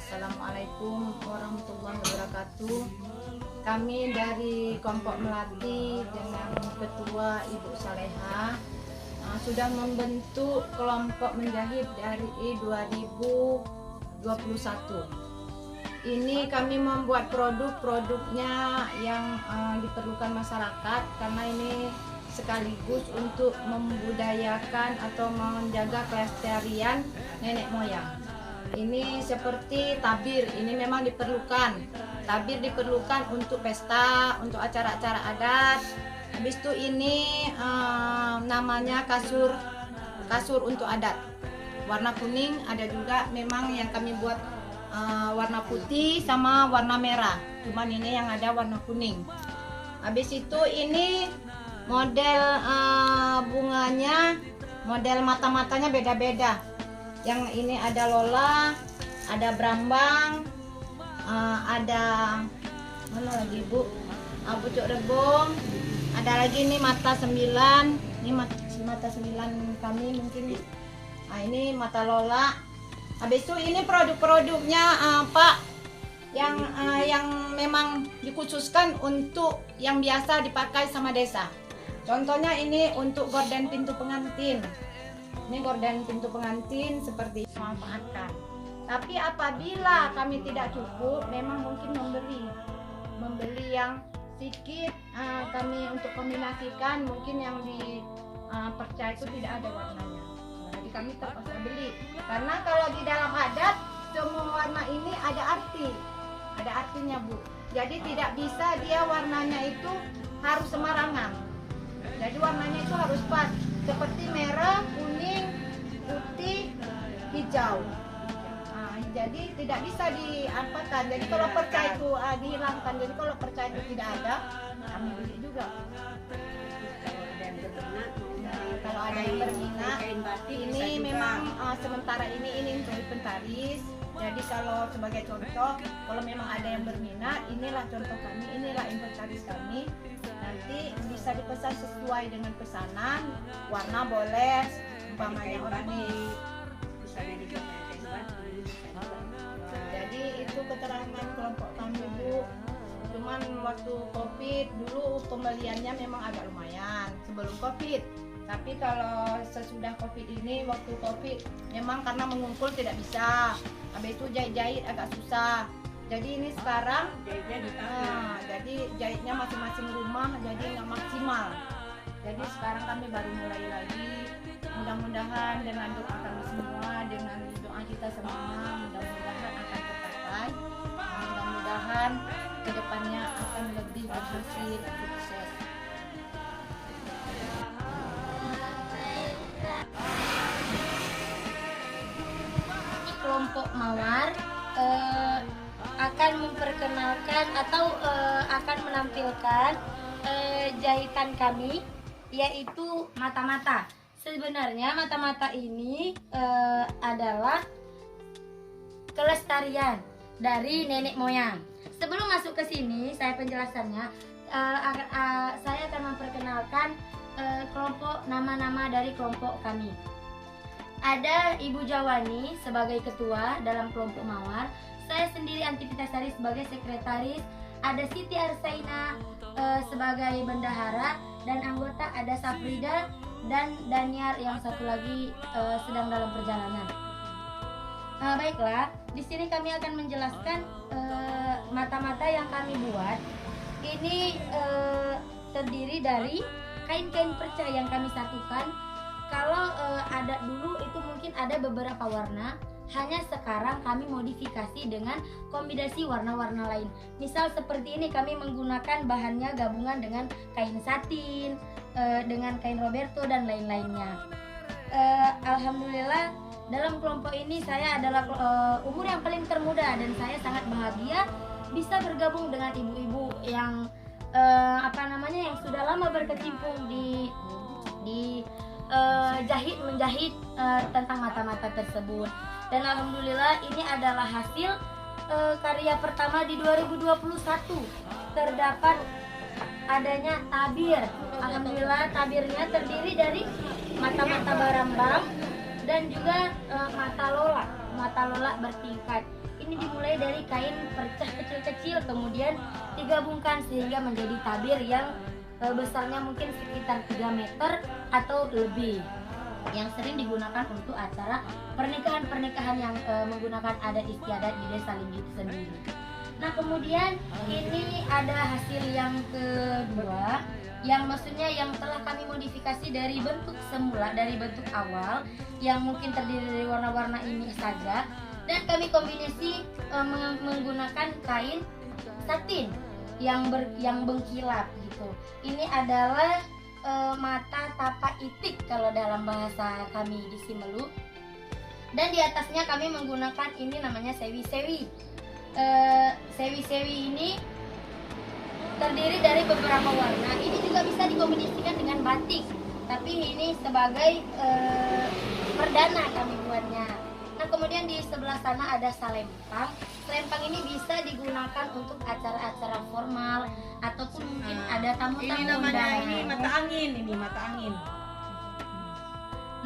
Assalamualaikum warahmatullahi wabarakatuh. Kami dari kelompok Melati dengan Ketua Ibu Saleha sudah membentuk kelompok menjahit dari 2021. Ini kami membuat produknya yang diperlukan masyarakat, karena ini sekaligus untuk membudayakan atau menjaga kelestarian nenek moyang. Ini seperti tabir, ini memang diperlukan. Tabir diperlukan untuk pesta, untuk acara-acara adat. Habis itu ini namanya kasur untuk adat. Warna kuning, ada juga memang yang kami buat warna putih sama warna merah. Cuman ini yang ada warna kuning. Habis itu ini model bunganya, model mata-matanya beda-beda. Yang ini ada Lola, ada Brambang, ada mana lagi Bu? Pucuk rebung, ada lagi nih mata 9, ini mata 9 kami mungkin. Ini mata Lola. Habis itu ini produk-produknya Pak yang memang dikhususkan untuk yang biasa dipakai sama desa. Contohnya ini untuk gorden pintu pengantin. Ini gorden pintu pengantin seperti memanfaatkan. Tapi apabila kami tidak cukup, memang mungkin membeli yang sedikit, kami untuk kombinasikan, mungkin yang dipercaya itu tidak ada warnanya. Jadi kami terpaksa beli. Karena kalau di dalam adat semua warna ini ada artinya Bu. Jadi tidak bisa dia warnanya itu harus semarangan. Jadi warnanya itu harus pas, seperti merah, kuning, putih, hijau. Jadi tidak bisa diapakan. Jadi kalau perca itu dihilangkan. Jadi kalau perca itu tidak ada, kami beli juga. Kalau ada yang berminat, ini memang sementara ini untuk inventaris. Jadi kalau sebagai contoh, kalau memang ada yang berminat, inilah contoh kami, inilah inventaris kami. Nanti bisa dipesan sesuai dengan pesanan, warna boleh, umpamanya orang ini. Jadi itu keterangan kelompok kami Bu. Cuman waktu COVID dulu pembeliannya memang agak lumayan sebelum COVID. Tapi kalau sesudah COVID ini, waktu COVID memang karena mengumpul tidak bisa. Habis itu jahit-jahit agak susah. Jadi ini sekarang jadi jahitnya masing-masing rumah, jadi nggak maksimal. Jadi sekarang kami baru mulai lagi. Mudah-mudahan dengan doa kami semua, dengan doa kita semua, mudah-mudahan akan tercapai. Mudah-mudahan kedepannya akan lebih berhasil, sukses. Kelompok Mawar akan memperkenalkan atau akan menampilkan jahitan kami, yaitu mata-mata. Sebenarnya mata-mata ini adalah kelestarian dari nenek moyang. Sebelum masuk ke sini, saya penjelasannya, saya akan memperkenalkan kelompok, nama-nama dari kelompok kami. Ada Ibu Jawani sebagai ketua dalam kelompok Mawar. Saya sendiri Anti Pitasari sebagai sekretaris. Ada Siti Arsaina sebagai bendahara, dan anggota ada Safrida dan Daniar yang satu lagi sedang dalam perjalanan. Baiklah, di sini kami akan menjelaskan mata-mata yang kami buat. Ini terdiri dari kain-kain perca yang kami satukan. Kalau ada dulu itu mungkin ada beberapa warna, hanya sekarang kami modifikasi dengan kombinasi warna-warna lain. Misal seperti ini, kami menggunakan bahannya gabungan dengan kain satin, dengan kain Roberto dan lain-lainnya. Alhamdulillah dalam kelompok ini saya adalah umur yang paling termuda, dan saya sangat bahagia bisa bergabung dengan ibu-ibu yang yang sudah lama berkecimpung di menjahit tentang mata-mata tersebut. Dan alhamdulillah ini adalah hasil karya pertama di 2021. Terdapat adanya tabir. Alhamdulillah tabirnya terdiri dari mata-mata barambang dan juga mata lola bertingkat. Ini dimulai mulai dari kain percah kecil-kecil, kemudian digabungkan sehingga menjadi tabir yang besarnya mungkin sekitar 3 meter atau lebih, yang sering digunakan untuk acara pernikahan-pernikahan yang menggunakan adat istiadat di desa Linggih itu sendiri. Nah, kemudian ini ada hasil yang kedua, yang maksudnya yang telah kami modifikasi dari bentuk semula, dari bentuk awal yang mungkin terdiri dari warna-warna ini saja, dan kami kombinasi menggunakan kain satin yang bengkilap gitu. Ini adalah mata tapak itik kalau dalam bahasa kami di Simelu, dan di atasnya kami menggunakan ini namanya sewi-sewi. Sewi-sewi ini terdiri dari beberapa warna. Ini juga bisa dikombinasikan dengan batik, tapi ini sebagai perdana kami buatnya. Nah, kemudian di sebelah sana ada salempang. Salempang ini bisa digunakan untuk acara-acara formal ataupun mungkin ada tamu-tamu. Ini namanya undangan. ini mata angin, ini mata angin.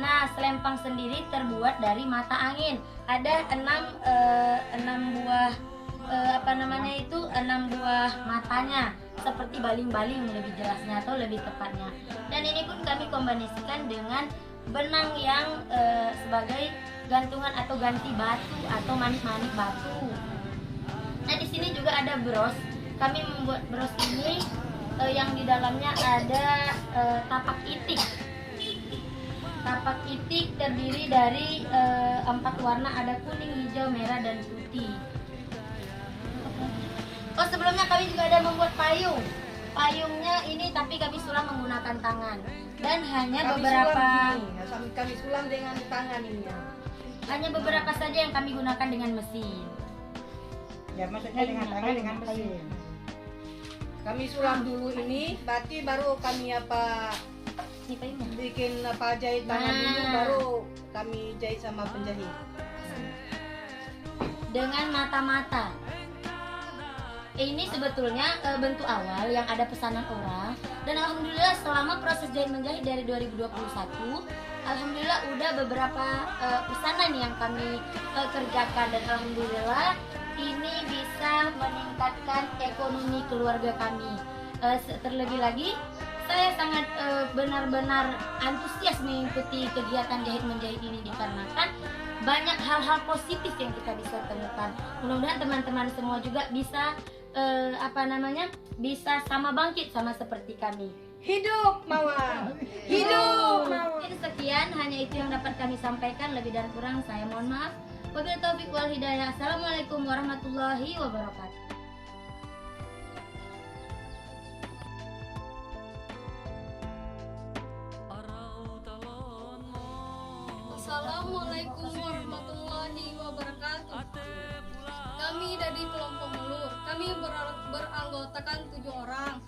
Nah, selempang sendiri terbuat dari mata angin. Ada 6 buah 6 buah matanya, seperti baling-baling lebih jelasnya atau lebih tepatnya. Dan ini pun kami kombinasikan dengan benang yang sebagai gantungan atau ganti batu atau manik-manik batu. Nah, di sini juga ada bros. Kami membuat bros ini yang di dalamnya ada tapak itik. Tapak itik terdiri dari 4 warna, ada kuning, hijau, merah, dan putih. Oh, sebelumnya kami juga ada membuat payung. Payungnya ini tapi kami sulam menggunakan tangan, dan hanya Kami sulam dengan tangan ini ya. hanya beberapa saja yang kami gunakan dengan mesin. Ya, maksudnya dengan tangan dengan mesin. Kami sulam dulu ini, berarti baru kami Ini payungnya. bikin jahit tangan dulu, Nah. baru kami jahit sama penjahit. Dengan mata-mata. Ini sebetulnya bentuk awal yang ada pesanan orang, dan alhamdulillah selama proses jahit menjahit dari 2021, alhamdulillah udah beberapa pesanan yang kami kerjakan, dan alhamdulillah ini bisa meningkatkan ekonomi keluarga kami. Terlebih lagi saya sangat benar-benar antusias mengikuti kegiatan jahit menjahit ini dikarenakan banyak hal-hal positif yang kita bisa temukan. Mudah-mudahan teman-teman semua juga bisa bisa sama bangkit sama seperti kami. Hidup Mawar, hidup Mawar. Mungkin sekian, hanya itu yang dapat kami sampaikan. Lebih dan kurang saya mohon maaf. Wabillahi taufiq wal hidayah. Assalamualaikum warahmatullahi wabarakatuh. Assalamualaikum warahmatullahi wabarakatuh. Kami dari kelompok Melur. Kami beranggotakan 7 orang.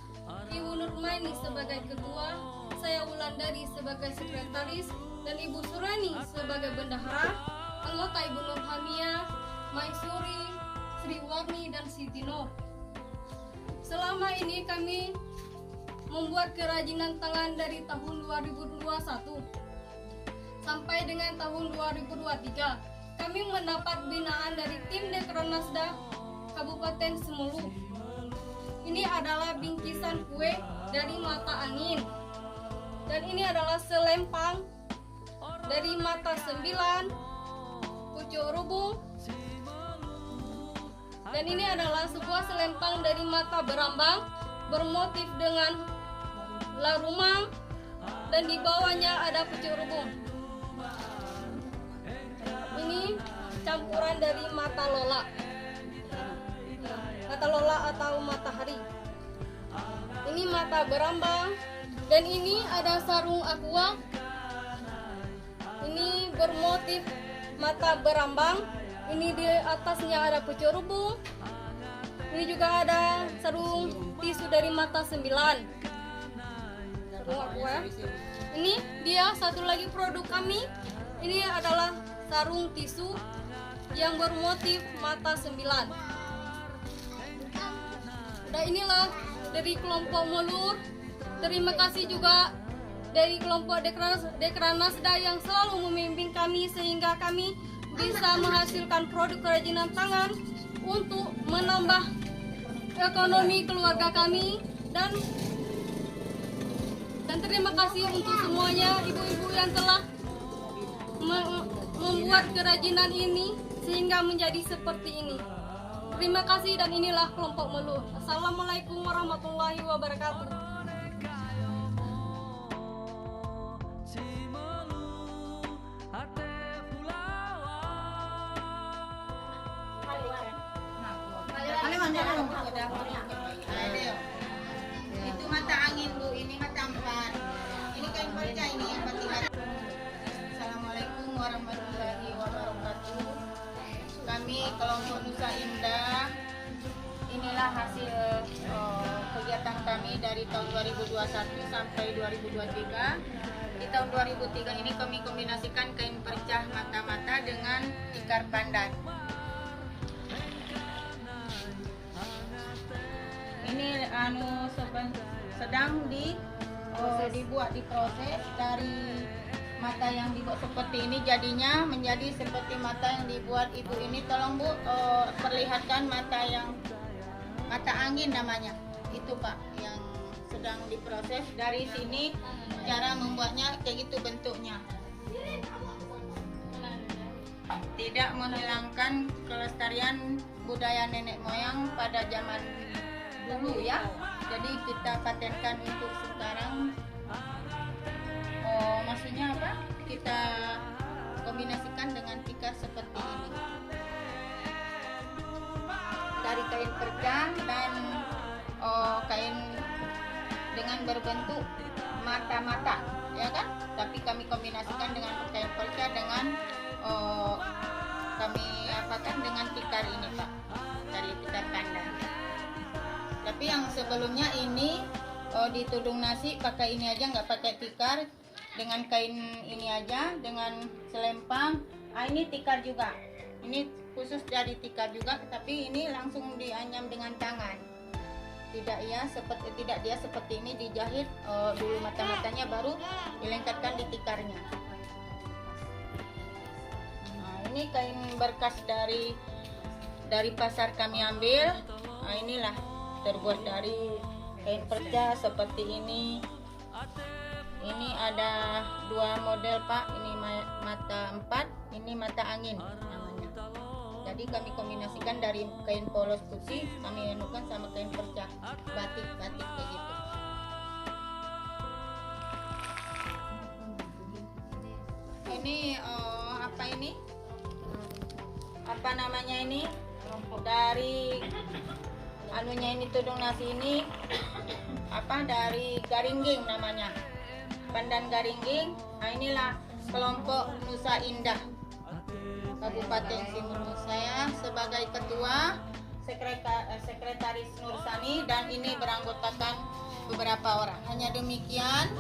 Ibu Nurmaini sebagai ketua, saya Wulandari sebagai sekretaris, dan Ibu Surani sebagai bendahara. Anggota Ibu Nurhamia, Maisuri, Sri Warni, dan Siti Nur. Selama ini kami membuat kerajinan tangan dari tahun 2021 sampai dengan tahun 2023. Kami mendapat binaan dari tim Dekranasda Kabupaten Simelu. Ini adalah bingkisan kue dari mata angin, dan ini adalah selempang dari mata 9, pucuk rubung, dan ini adalah sebuah selempang dari mata berambang bermotif dengan larumang, dan di bawahnya ada pucuk rubung. Ini campuran dari mata lola atau matahari. Ini mata berambang, dan ini ada sarung aqua. Ini bermotif mata berambang. Ini di atasnya ada pucuk rubung. Ini juga ada sarung tisu dari mata 9. Sarung aqua. Ini dia satu lagi produk kami. Ini adalah sarung tisu yang bermotif mata 9. Dan inilah dari kelompok Melur. Terima kasih juga dari kelompok Dekranasda yang selalu membimbing kami sehingga kami bisa menghasilkan produk kerajinan tangan untuk menambah ekonomi keluarga kami, dan terima kasih untuk semuanya ibu-ibu yang telah membuat kerajinan ini sehingga menjadi seperti ini. Terima kasih, dan inilah kelompok Meluh. Assalamualaikum warahmatullahi wabarakatuh. Itu mata angin Bu, ini mata empat. Ini kain perca ini yang penting. Assalamualaikum warahmatullahi wabarakatuh. Kami kelompok Nusa Indah, inilah hasil kegiatan kami dari tahun 2021 sampai 2023. Di tahun 2003 ini kami kombinasikan kain percah mata-mata dengan tikar pandan. Ini sedang dibuat diproses dari mata yang dibuat seperti ini, jadinya menjadi seperti mata yang dibuat ibu ini. Tolong Bu, perlihatkan mata angin namanya itu Pak, yang sedang diproses. Dari sini cara membuatnya kayak gitu bentuknya, tidak menghilangkan kelestarian budaya nenek moyang pada zaman dulu ya. Jadi kita patenkan untuk sekarang. Maksudnya apa? Kita kombinasikan dengan tikar seperti ini. Dari kain perca dan kain dengan berbentuk mata-mata, ya kan? Tapi kami kombinasikan dengan kain perca dengan kami apakan dengan tikar ini Pak, dari tikar pandan. Tapi yang sebelumnya ini ditudung nasi pakai ini aja, nggak pakai tikar, dengan kain ini aja, dengan selempang. Ini tikar juga, ini khusus dari tikar juga, tapi ini langsung dianyam dengan tangan. Tidak dia seperti ini dijahit dulu mata-matanya, baru dilengkapkan di tikarnya. Nah, ini kain berkas dari pasar kami ambil. Nah, inilah terbuat dari kain perca seperti ini. Ini ada dua model Pak, ini mata empat, ini mata angin namanya. Jadi kami kombinasikan dari kain polos putih, kami anukan sama kain perca batik kayak gitu. Ini apa ini? Apa namanya ini? Dari anunya ini tudung nasi ini apa, dari Garingging namanya, Pandan Garingging. Nah, inilah kelompok Nusa Indah Kabupaten Simelu. Saya sebagai ketua, sekretaris Nursani, dan ini beranggotakan beberapa orang. Hanya demikian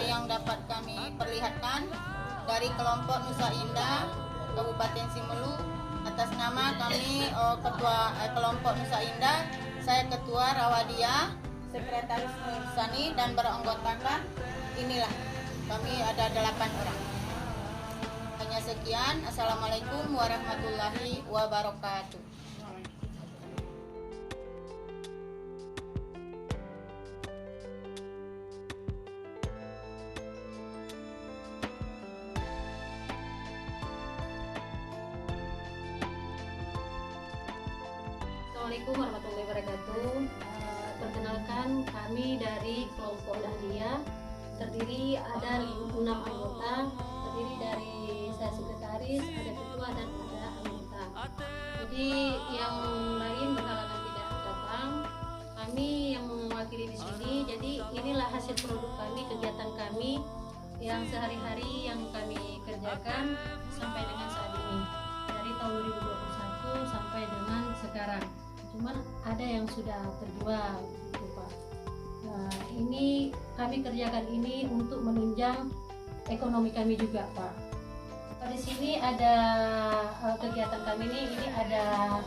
yang dapat kami perlihatkan dari kelompok Nusa Indah Kabupaten Simelu. Atas nama kami ketua kelompok Nusa Indah, saya ketua Rawadia, sekretaris Nursani, dan beranggotakan inilah kami ada 8 orang. Hanya sekian. Assalamualaikum warahmatullahi wabarakatuh. Assalamualaikum warahmatullahi wabarakatuh. Perkenalkan, kami dari kelompok Dahlia, terdiri ada 6 anggota, terdiri dari saya sekretaris, ada ketua, dan ada anggota. Jadi yang lain berhalangan tidak datang, kami yang mewakili di sini. Jadi inilah hasil produk kami, kegiatan kami yang sehari-hari yang kami kerjakan sampai dengan saat ini, dari tahun 2021 sampai dengan sekarang. Cuman ada yang sudah terjual gitu Pak. Nah, ini kami kerjakan ini untuk menunjang ekonomi kami juga Pak. Di sini ada kegiatan kami ini ada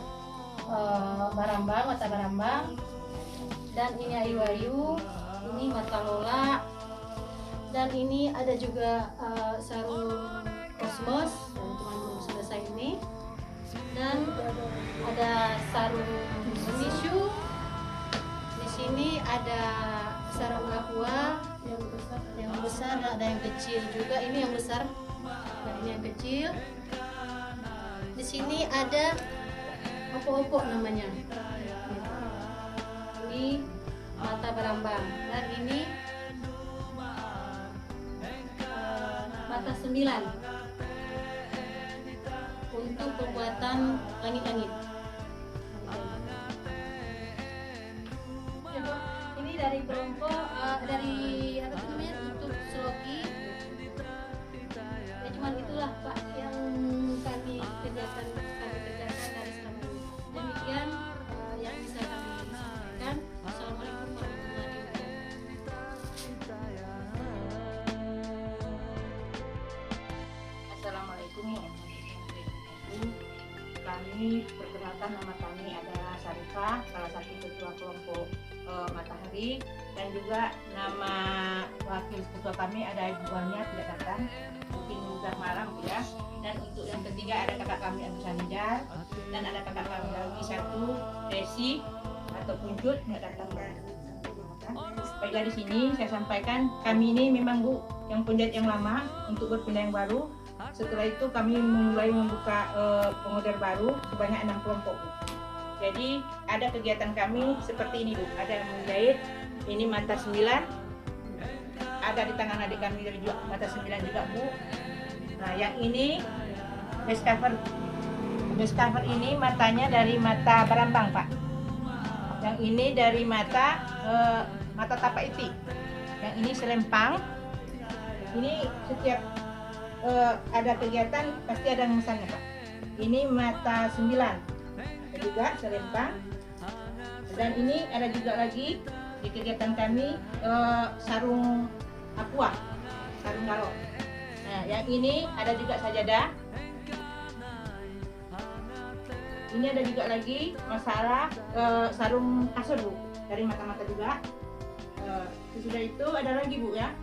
barambang, mata barambang, dan ini ayu-ayu, ini mata lola, dan ini ada juga sarung kosmos yang cuma belum selesai ini. Dan ada sarung tisu. Di sini ada sarung aqua yang besar, ada yang kecil juga. Ini yang besar, nah ini yang kecil. Di sini ada opo-opo namanya. Ini mata berambang, dan ini mata 9 untuk pembuatan langit-langit. Ini dari kelompok dari apa tuh namanya, untuk seloki. Ya cuman itulah Pak yang kami kerjakan dari selama ini. Demikian yang bisa kami sampaikan. Assalamualaikum warahmatullahi wabarakatuh. Assalamualaikum warahmatullahi wabarakatuh. Kami perkenalkan, nama kami adalah Sarifah, salah satu ketua kelompok Matahari, dan juga nama wakil ketua kami ada Ibu Wanya tidak datang, mungkin udah malam ya. Dan untuk yang ketiga ada kakak kami Agus Sanidar, dan ada kakak kami lagi satu Desi atau Puncut tidak datang. Baiklah, di sini saya sampaikan kami ini memang Bu yang penjahit yang lama untuk berpindah yang baru. Setelah itu kami mulai membuka pengorder baru sebanyak 6 kelompok Bu. Jadi ada kegiatan kami seperti ini Bu, ada yang menjahit, ini mata 9, ada di tangan adik kami dari juga mata 9 juga Bu. Nah yang ini base cover ini matanya dari mata berambang Pak. Yang ini dari mata tapak iti. Yang ini selempang. Ini setiap ada kegiatan pasti ada misalnya Pak. Ini mata 9, ada juga selempang. Dan ini ada juga lagi di kegiatan kami sarung aqua, sarung galon. Nah, yang ini ada juga sajadah. Ini ada juga lagi masalah sarung kasur Bu, dari mata-mata juga. Sesudah itu ada lagi Bu ya,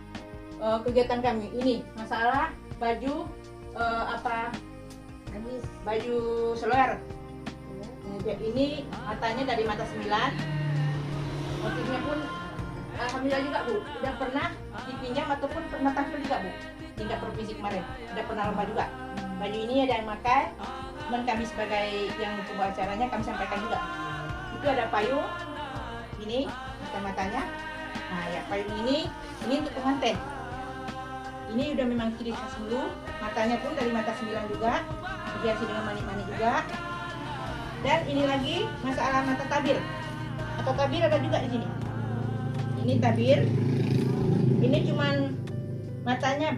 kegiatan kami ini masalah baju baju seluar. Ini matanya dari mata 9, motifnya pun alhamdulillah juga Bu, udah pernah dipinjam ataupun pernah tampil juga Bu, tingkat provinsi kemarin udah pernah lomba juga. Baju ini ada yang pakai, dan kami sebagai yang pembawa acaranya kami sampaikan juga. Itu ada payung ini mata-matanya. Nah ya, payung ini untuk pengantin. Ini udah memang ciri khas dulu, matanya pun dari mata 9 juga, dihiasi dengan manik-manik juga. Dan ini lagi masalah mata tabir atau tabir ada juga di sini. Ini tabir, ini cuman matanya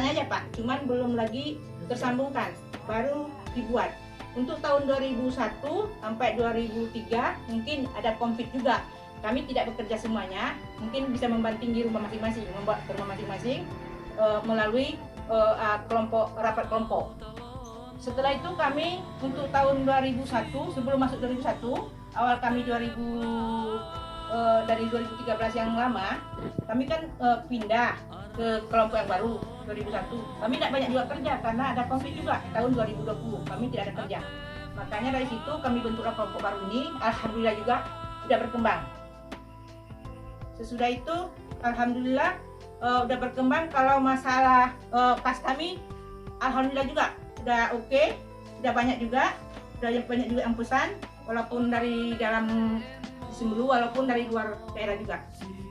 aja Pak, cuman belum lagi tersambungkan, baru dibuat. Untuk tahun 2001 sampai 2003 mungkin ada konflik juga. Kami tidak bekerja semuanya, mungkin bisa membanting di rumah masing-masing, membuat rumah masing-masing melalui rapat kelompok. Setelah itu kami untuk tahun 2001, sebelum masuk 2001, awal kami dari 2013 yang lama, kami kan pindah ke kelompok yang baru 2001. Kami tidak banyak juga kerja karena ada konflik juga tahun 2020, kami tidak ada kerja. Makanya dari situ kami bentuklah kelompok baru ini, alhamdulillah juga sudah berkembang. Sesudah itu alhamdulillah udah berkembang. Kalau masalah pas kami alhamdulillah juga sudah oke, sudah banyak juga yang pesan, walaupun dari dalam Sembulu walaupun dari luar daerah juga.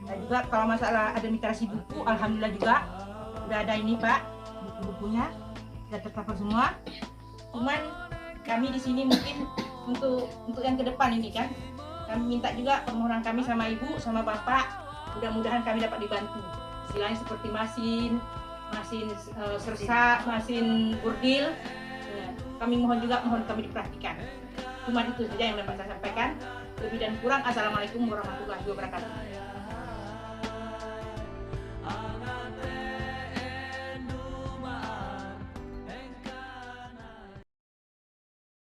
Dan juga kalau masalah administrasi buku alhamdulillah juga udah ada ini Pak, buku-bukunya sudah tercover semua. Cuman kami di sini mungkin untuk yang ke depan ini kan, kami minta juga permohonan kami sama Ibu sama Bapak, mudah-mudahan kami dapat dibantu. Istilahnya seperti mesin sersa, mesin burdil. Kami mohon kami diperhatikan. Cuma itu saja yang dapat saya sampaikan. Lebih dan kurang, assalamualaikum warahmatullahi wabarakatuh.